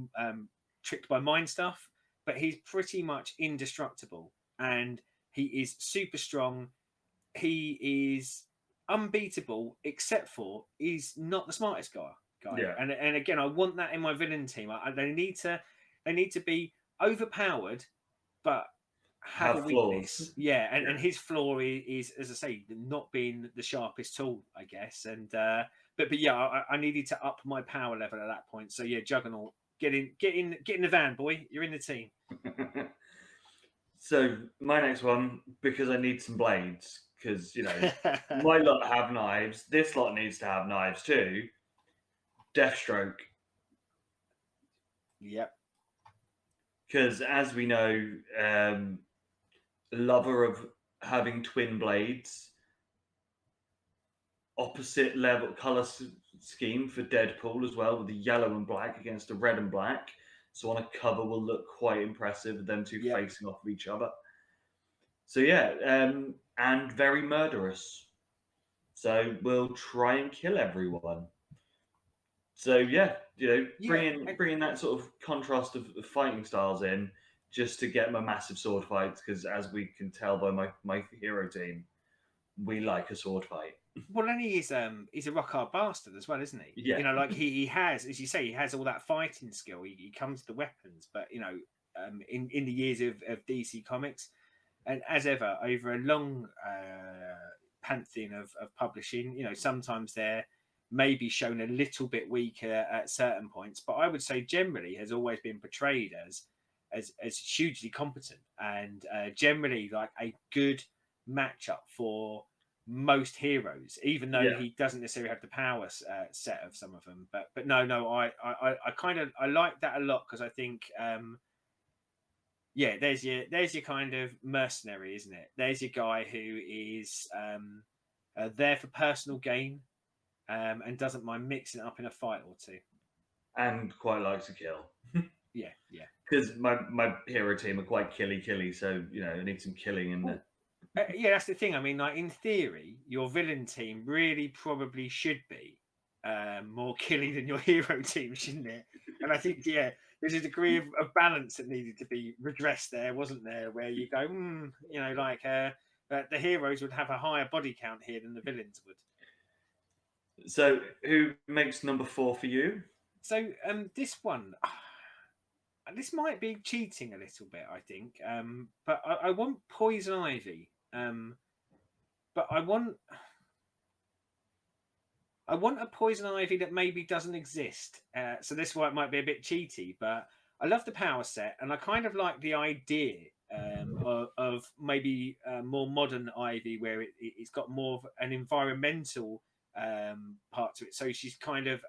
tricked by mind stuff, but he's pretty much indestructible, and he is super strong. He is unbeatable, except for he's not the smartest guy. Yeah. And again, I want that in my villain team. They need to be overpowered, but have a weakness. Flaws. Yeah, and his flaw is, as I say, not being the sharpest tool, I guess. And but yeah, I needed to up my power level at that point. So yeah, Juggernaut. Get in the van, boy. You're in the team. So my next one, because I need some blades, because my lot have knives. This lot needs to have knives too. Deathstroke. Yep. Because as we know, lover of having twin blades, opposite level color scheme for Deadpool as well, with the yellow and black against the red and black. So on a cover will look quite impressive, them two facing off of each other. So yeah, and very murderous. So we'll try and kill everyone. So yeah, bringing that sort of contrast of fighting styles in, just to get my massive sword fights, because as we can tell by my hero team, we like a sword fight. Well, and he's a rock hard bastard as well, isn't he? Yeah. Like he has, as you say, he has all that fighting skill. He comes to the weapons, but in the years of DC Comics, and as ever over a long pantheon of publishing, sometimes they're maybe shown a little bit weaker at certain points, but I would say generally has always been portrayed as hugely competent and generally like a good matchup for most heroes, even though he doesn't necessarily have the power set of some of them. But no, I kind of like that a lot, because I think there's your kind of mercenary, isn't it? There's your guy who is there for personal gain and doesn't mind mixing it up in a fight or two, and quite likes to kill. yeah. Because my hero team are quite killy, so I need some killing in there. That's the thing. I mean, like in theory, your villain team really probably should be more killy than your hero team, shouldn't it? And I think, there's a degree of balance that needed to be redressed there, wasn't there? Where you go, the heroes would have a higher body count here than the villains would. So, who makes number 4 for you? So, this one, this might be cheating a little bit, I think. But I want Poison Ivy. But I want a Poison Ivy that maybe doesn't exist. So this one might be a bit cheaty, but I love the power set, and I kind of like the idea of maybe more modern Ivy, where it's got more of an environmental part to it. So she's kind of,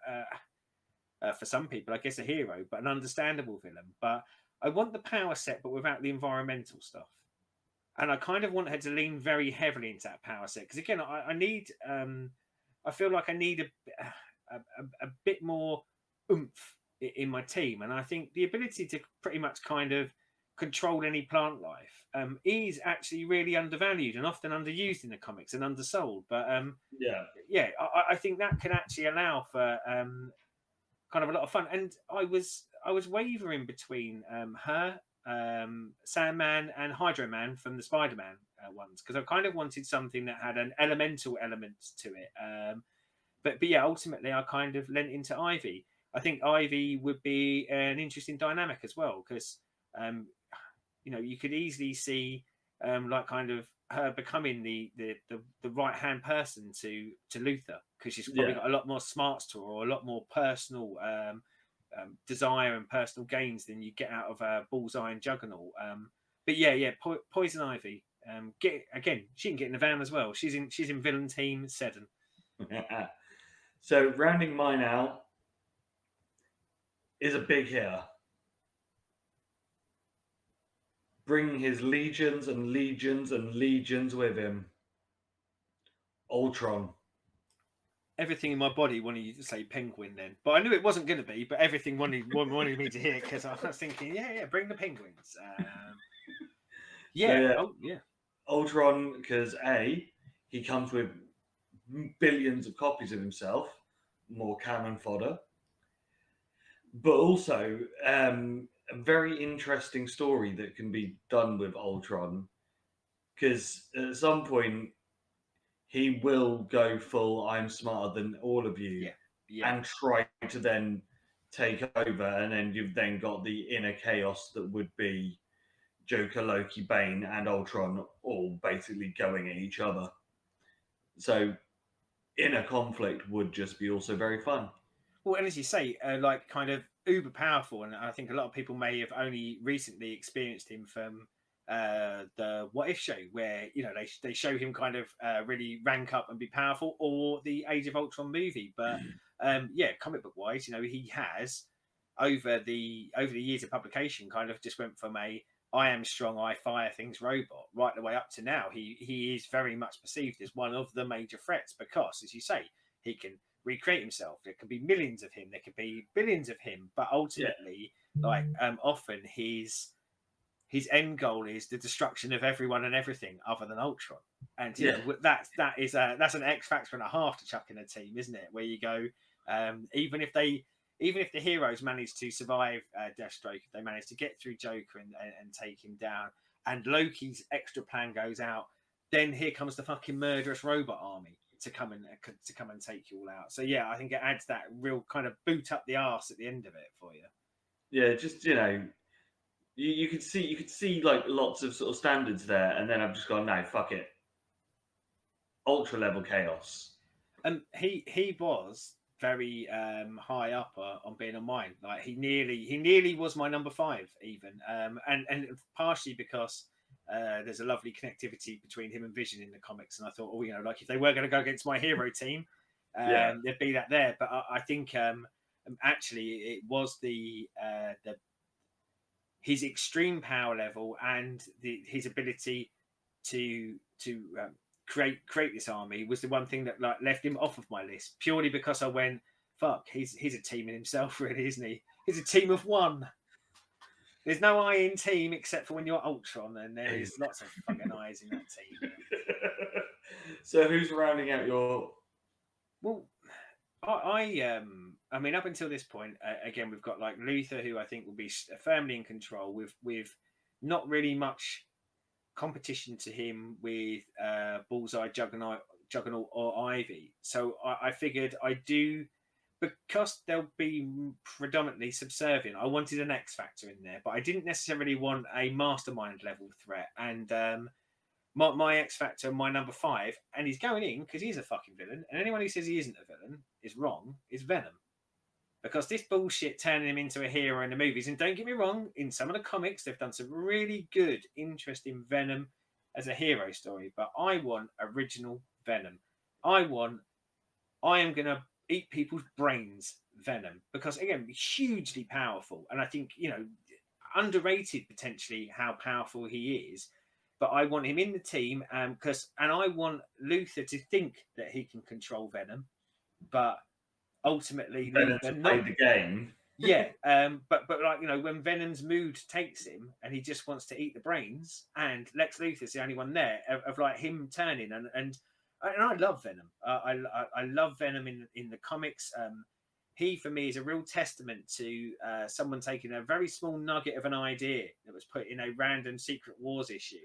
for some people, I guess, a hero, but an understandable villain. But I want the power set, but without the environmental stuff. And I kind of want her to lean very heavily into that power set because again, I need. I feel like I need a bit more oomph in my team, and I think the ability to pretty much kind of control any plant life is actually really undervalued and often underused in the comics and undersold. But yeah, I think that can actually allow for kind of a lot of fun. And I was wavering between her, Sandman, and Hydro Man from the Spider-Man ones because I kind of wanted something that had an elemental element to it. But yeah, ultimately I kind of lent into Ivy. I think Ivy would be an interesting dynamic as well because you could easily see like kind of her becoming the right hand person to Luther because she's probably got a lot more smarts to her or a lot more personal desire and personal gains than you get out of Bullseye and Juggernaut. But yeah, Poison Ivy. She can get in the van as well. She's in villain team Seddon. So rounding mine out is a big hitter. Bringing his legions and legions and legions with him. Ultron. Everything in my body wanted you to say Penguin then, but I knew it wasn't going to be. But everything wanted me to hear because I was thinking, yeah, bring the penguins. Yeah, so, Ultron, because he comes with billions of copies of himself, more cannon fodder, but also a very interesting story that can be done with Ultron, because at some point he will go full "I'm smarter than all of you" and try to then take over, and then you've then got the inner chaos that would be Joker, Loki, Bane, and Ultron all basically going at each other. So inner conflict would just be also very fun. Well, and as you say, like kind of uber powerful, and I think a lot of people may have only recently experienced him from the What If show, where they show him kind of really rank up and be powerful, or the Age of Ultron movie. But comic book wise, he has over the years of publication kind of just went from a I am strong, I fire things robot right the way up to now. He is very much perceived as one of the major threats because, as you say, he can recreate himself. There could be millions of him, there could be billions of him, but ultimately, often his end goal is the destruction of everyone and everything other than Ultron. And that's an X factor and a half to chuck in a team, isn't it? Where you go, even if the heroes manage to survive Deathstroke, if they manage to get through Joker and take him down, and Loki's extra plan goes out, then here comes the fucking murderous robot army to come and take you all out. So yeah, I think it adds that real kind of boot up the arse at the end of it for you. Yeah, just you could see like lots of sort of standards there, and then I've just gone, no, fuck it, ultra level chaos. And he was very high up on being on mine. Like he nearly was my number 5 even, and partially because there's a lovely connectivity between him and Vision in the comics, and I thought, like if they were going to go against my hero team, there'd be that there. But I think actually it was his extreme power level and his ability to create this army was the one thing that like left him off of my list, purely because I went, fuck, he's a team in himself, really, isn't he? He's a team of one. There's no I in team except for when you're Ultron, and there is lots of fucking I's in that team. So who's rounding out your? Well, I mean, up until this point, again, we've got like Luther, who I think will be firmly in control with not really much competition to him with Bullseye, Juggernaut, or Ivy. So I figured I do, because they'll be predominantly subservient. I wanted an X factor in there, but I didn't necessarily want a mastermind level threat. And my X factor, my number 5, and he's going in because he's a fucking villain. And anyone who says he isn't a villain is wrong. Is Venom. Because this bullshit turning him into a hero in the movies, and don't get me wrong, in some of the comics, they've done some really good, interesting Venom as a hero story. But I want original Venom. I am going to eat people's brains Venom. Because, again, hugely powerful. And I think, underrated potentially how powerful he is. But I want him in the team and I want Luther to think that he can control Venom, but ultimately Venom Luther to play not. the game. Yeah, but like when Venom's mood takes him and he just wants to eat the brains, and Lex Luthor's the only one there of like him turning and I love Venom. I love Venom in the comics. He for me is a real testament to someone taking a very small nugget of an idea that was put in a random Secret Wars issue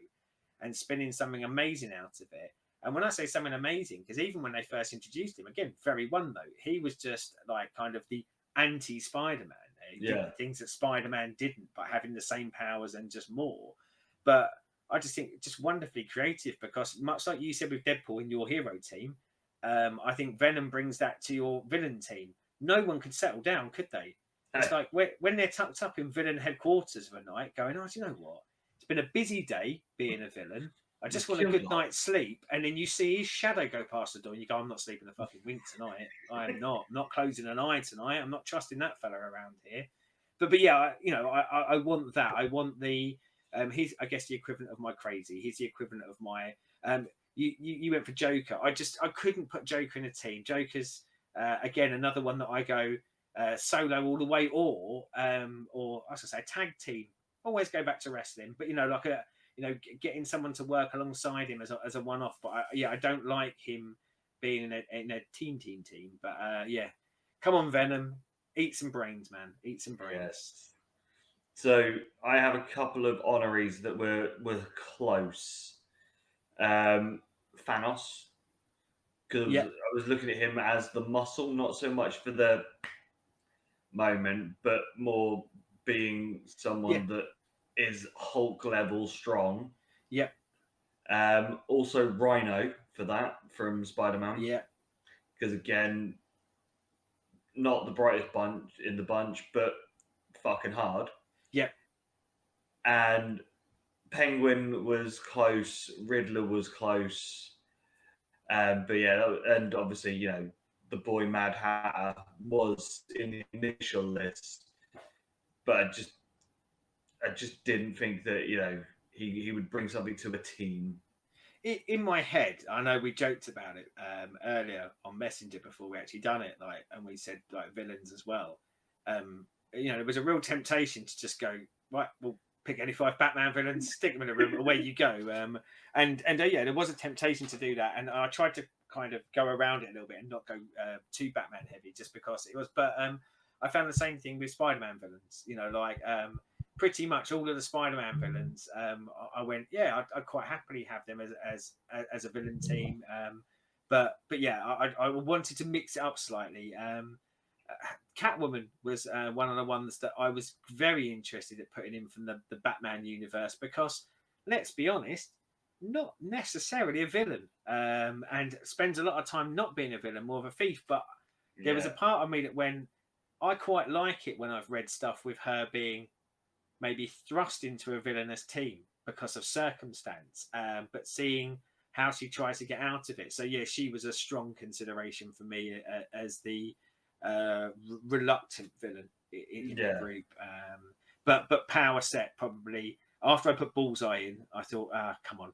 and spinning something amazing out of it. And when I say something amazing, because even when they first introduced him, again, very one note, he was just like kind of the anti-Spider-Man. He did the things that Spider-Man didn't, but having the same powers and just more. But I just think just wonderfully creative because much like you said with Deadpool in your hero team, I think Venom brings that to your villain team. No one could settle down, could they? It's like when they're tucked up in villain headquarters for a night, going, "Oh, do you know what? It's been a busy day being a villain. I just want a good night's sleep." And then you see his shadow go past the door, and you go, "I'm not sleeping a fucking wink tonight. I am not. I'm not closing an eye tonight. I'm not trusting that fella around here." But yeah, I want that. I want the he's I guess the equivalent of my crazy. He's the equivalent of my you went for Joker. I couldn't put Joker in a team. Joker's again another one that I go solo all the way, or I was gonna say tag team. Always go back to wrestling, but like getting someone to work alongside him as a one-off. But I don't like him being in a team. But yeah, come on, Venom, eat some brains, man, eat some brains. Yes. So I have a couple of honorees that were close. Thanos, because I was looking at him as the muscle, not so much for the moment, but more being someone that is Hulk level strong. Yep. Also Rhino for that from Spider-Man. Yeah. Because again, not the brightest bunch in the bunch, but fucking hard. Yep. And Penguin was close, Riddler was close. But yeah, and obviously, the boy Mad Hatter was in the initial list, but I just didn't think that he would bring something to a team. In my head, I know we joked about it earlier on Messenger before we actually done it, and we said villains as well. There was a real temptation to just go right. We'll pick any 5 Batman villains, stick them in a room, away you go. And there was a temptation to do that, and I tried to kind of go around it a little bit and not go too Batman heavy, just because it was. But I found the same thing with Spider-Man villains. Pretty much all of the Spider-Man villains. I went, I'd quite happily have them as a villain team. But yeah, I wanted to mix it up slightly. Catwoman was one of the ones that I was very interested at putting in from the Batman universe because, let's be honest, not necessarily a villain, and spends a lot of time not being a villain, more of a thief. But there was a part of me that when I quite like it when I've read stuff with her being maybe thrust into a villainous team because of circumstance, but seeing how she tries to get out of it. So yeah, she was a strong consideration for me as the reluctant villain in the group. But power set probably after I put Bullseye in, I thought, come on,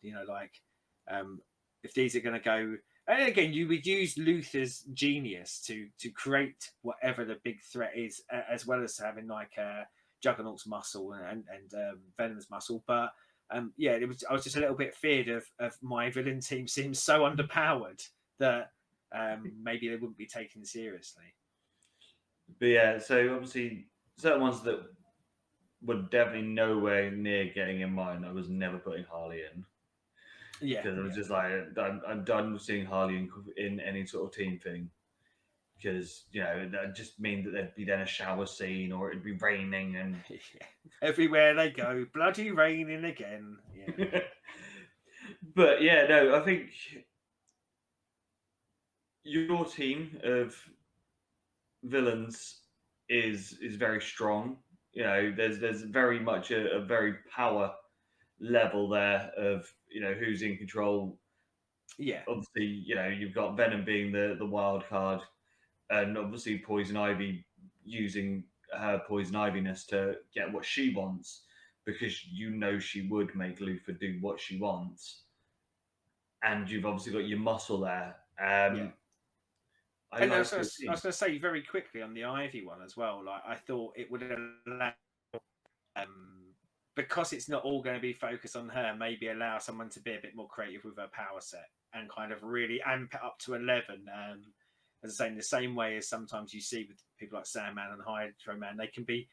if these are going to go. And again, you would use Luther's genius to create whatever the big threat is, as well as having Juggernaut's muscle and Venom's muscle. But I was just a little bit feared of my villain team seems so underpowered that maybe they wouldn't be taken seriously. But yeah, so obviously certain ones that were definitely nowhere near getting in mine, I was never putting Harley in. Yeah, because it was just like I'm done with seeing Harley in any sort of team thing. Because that just means that there'd be then a shower scene or it'd be raining and everywhere they go, bloody raining again. Yeah. But yeah, no, I think your team of villains is very strong. There's very much a very power level there of who's in control. Yeah. Obviously, you've got Venom being the wild card. And obviously Poison Ivy using her poison iviness to get what she wants. because you know she would make Luther do what she wants, and you've obviously got your muscle there. Yeah. I And I like was, your I was going to say very quickly on the Ivy one as well. Like I thought it would allow, because it's not all going to be focused on her. Maybe allow someone to be a bit more creative with her power set and kind of really amp it up to 11. As I say, in the same way as sometimes you see with people like Sandman and Hydro Man, they can be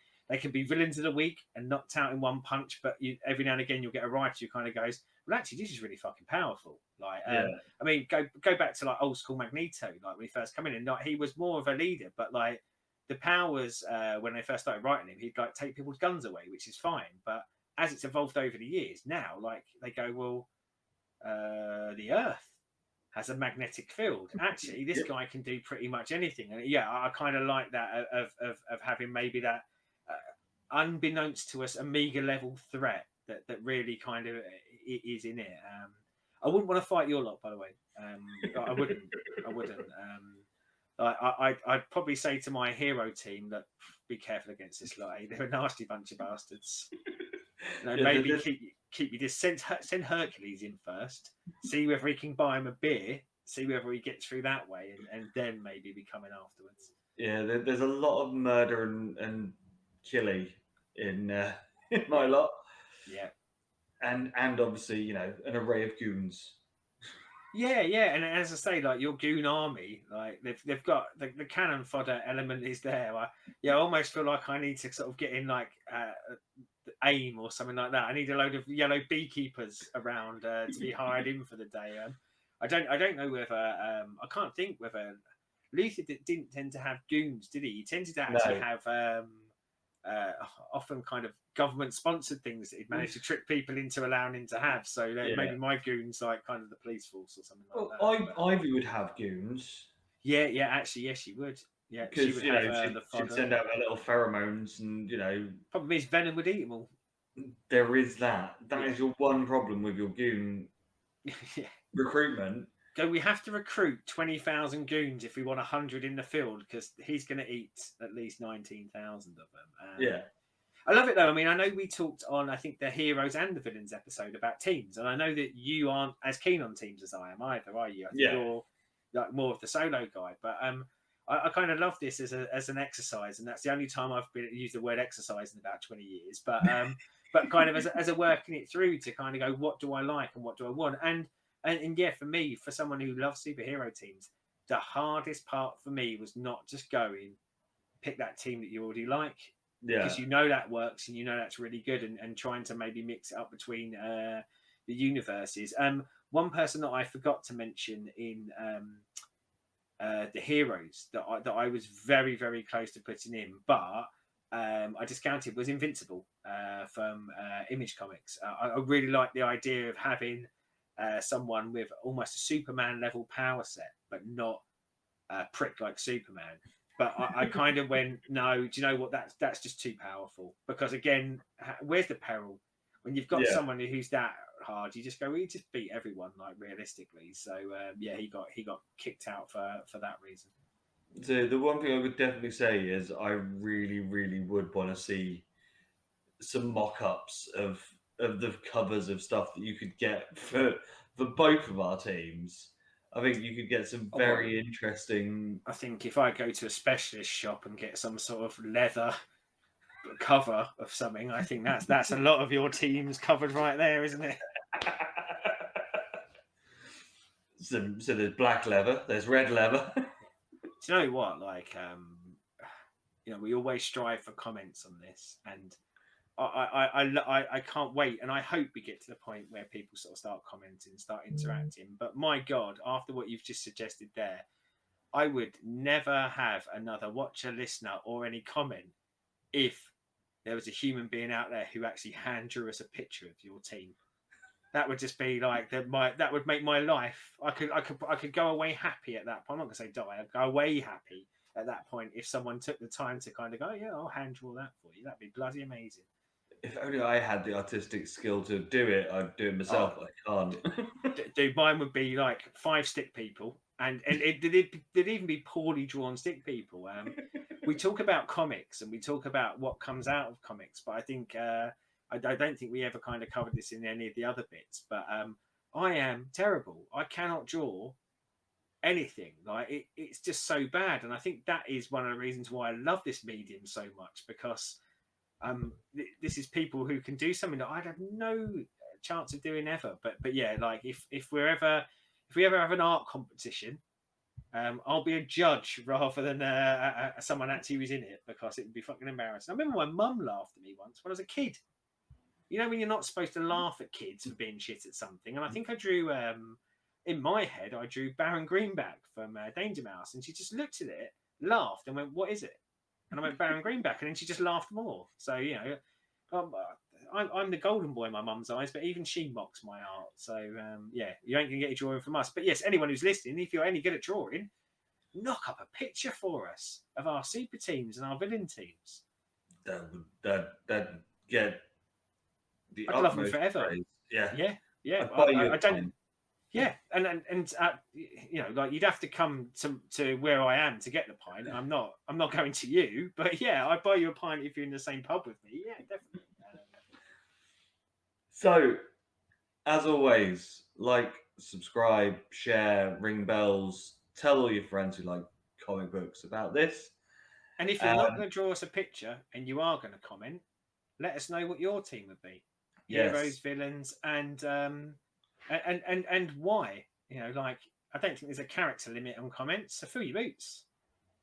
villains of the week and knocked out in one punch. But every now and again you'll get a writer who kind of goes, well, actually, this is really fucking powerful. Like, yeah. I mean, go back to like old school Magneto, like when he first come in, and like he was more of a leader, but like the powers when they first started writing him, he'd like take people's guns away, which is fine. But as it's evolved over the years, now like they go, well, the Earth has a magnetic field. Actually, this guy can do pretty much anything. And yeah, I kind of like that of having maybe that unbeknownst to us Amiga level threat that really kind of is in it. I wouldn't want to fight your lot, by the way. I wouldn't. I'd probably say to my hero team that be careful against this lot. They're a nasty bunch of bastards. Maybe keep you just send Hercules in first, see whether he can buy him a beer, see whether he gets through that way, and then maybe be coming afterwards. Yeah, there's a lot of murder and killing in my lot. Yeah. And obviously, an array of goons. Yeah, and as I say, like your goon army, like they've got the cannon fodder element is there. I almost feel like I need to sort of get in like AIM or something like that. I need a load of yellow beekeepers around to be hired in for the day. I don't know whether I can't think whether Luther didn't tend to have goons, did he? He tended to actually have often kind of government sponsored things that he'd managed to trick people into allowing him to have. So maybe my goons like kind of the police force or something like that. Ivy would have goons. Yeah, actually, yes, she would. Yeah, because she would have she'd send out her little pheromones, and problem is Venom would eat them all. There is that. That is your one problem with your goon recruitment. So we have to recruit 20,000 goons if we want 100 in the field, because he's going to eat at least 19,000 of them. I love it though. I mean, I know we talked on, I think, the heroes and the villains episode about teams, and I know that you aren't as keen on teams as I am either, are you? I think you're like more of the solo guy, but I kind of love this as an exercise, and that's the only time I've used the word exercise in about 20 years. But but kind of as a working it through to kind of go, what do I like and what do I want? And yeah, for me, for someone who loves superhero teams, the hardest part for me was not just going pick that team that you already like, because you know that works and you know that's really good, and trying to maybe mix it up between the universes. One person that I forgot to mention in the heroes that I was very, very close to putting in, but I discounted, was Invincible from Image Comics. I really like the idea of having someone with almost a Superman level power set, but not prick like Superman. But I kind of went, no, do you know what? That's just too powerful. Because again, where's the peril when you've got someone who's that hard? You just go, we just beat everyone, like realistically. So he got kicked out for that reason. So the one thing I would definitely say is I really, really would want to see some mock-ups of the covers of stuff that you could get for both of our teams. I think you could get some very interesting. I think if I go to a specialist shop and get some sort of leather cover of something, I think that's a lot of your teams covered right there, isn't it? So there's black leather, there's red leather. Do you know what? Like, we always strive for comments on this, and I can't wait, and I hope we get to the point where people sort of start commenting, start interacting. But my God, after what you've just suggested there, I would never have another watcher, listener, or any comment if there was a human being out there who actually hand drew us a picture of your team. That would just be like that would make my life. I could go away happy at that point. I'm not gonna say die. I'd go away happy at that point if someone took the time to kind of go, yeah, I'll hand draw that for you. That'd be bloody amazing. If only I had the artistic skill to do it, I'd do it myself. I can't. Dude, mine would be like 5 stick people, and they'd even be poorly drawn stick people. We talk about comics and we talk about what comes out of comics, but I think I don't think we ever kind of covered this in any of the other bits, but I am terrible. I cannot draw anything. Like it's just so bad, and I think that is one of the reasons why I love this medium so much, because this is people who can do something that I'd have no chance of doing ever. But yeah, like if we ever have an art competition, I'll be a judge rather than someone actually who's in it, because it would be fucking embarrassing. I remember my mum laughed at me once when I was a kid. You know, when you're not supposed to laugh at kids for being shit at something. And I think I drew, in my head, I drew Baron Greenback from Danger Mouse. And she just looked at it, laughed, and went, "What is it?" And I went, "Baron Greenback." And then she just laughed more. So, you know, I'm the golden boy in my mum's eyes, but even she mocks my art. So, yeah, you ain't going to get a drawing from us. But yes, anyone who's listening, if you're any good at drawing, knock up a picture for us of our super teams and our villain teams. That get the I'd love them utmost forever. praise. Yeah. Yeah. I don't. Yeah, and you know, like you'd have to come to where I am to get the pint. I'm not going to you, but yeah, I'd buy you a pint if you're in the same pub with me. Yeah, definitely. So, as always, like, subscribe, share, ring bells, tell all your friends who like comic books about this. And if you're not going to draw us a picture and you are going to comment, let us know what your team would be. Yes. Heroes, villains, and why. You know, like, I don't think there's a character limit on comments, so fill your boots.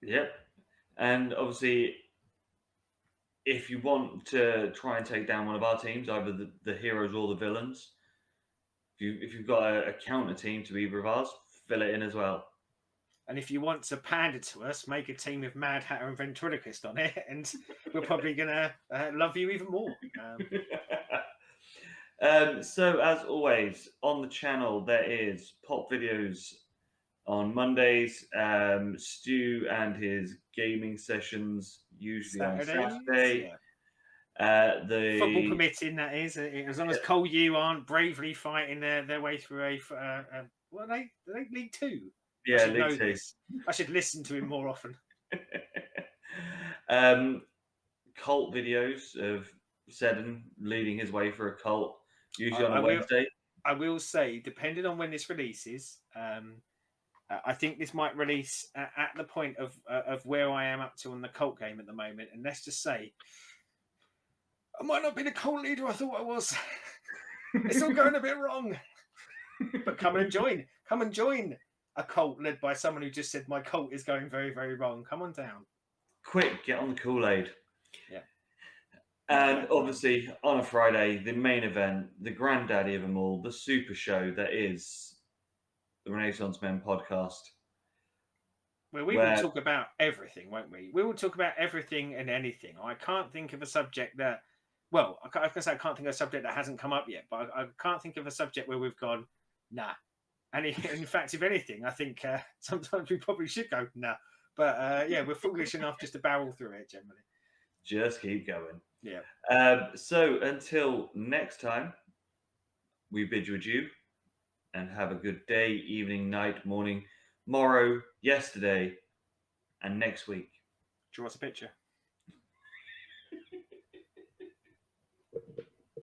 Yep. And obviously, if you want to try and take down one of our teams, either the heroes or the villains, if you've got a counter team to either of ours, fill it in as well. And if you want to pander to us, make a team with Mad Hatter and Ventriloquist on it, and we're probably going to love you even more. So, as always, on the channel, there is pop videos on Mondays, Stu and his gaming sessions, usually on Saturday. Yeah. The football permitting, that is, as long as Cole U aren't bravely fighting their way through what are they League 2? Yeah, League 2. I should listen to him more often. Cult videos of Seddon leading his way for a cult, usually on a Wednesday. I will say, depending on when this releases, I think this might release at the point of where I am up to on the cult game at the moment. And let's just say, I might not be the cult leader I thought I was. It's all going a bit wrong. But come and join. Come and join a cult led by someone who just said my cult is going very, very wrong. Come on down. Quick, get on the Kool-Aid. Yeah. And obviously, on a Friday, the main event, the granddaddy of them all, the super show that is the Renaissance Men podcast. Well, we will talk about everything, won't we? We will talk about everything and anything. I can't think of a subject that, well, I can say I can't think of a subject that hasn't come up yet, but I can't think of a subject where we've gone, nah. And in fact, if anything, I think sometimes we probably should go, nah. But yeah, we're foolish enough just to barrel through it generally. Just keep going. Yeah. So until next time, we bid you adieu and have a good day, evening, night, morning, morrow, yesterday, and next week. Draw us a picture.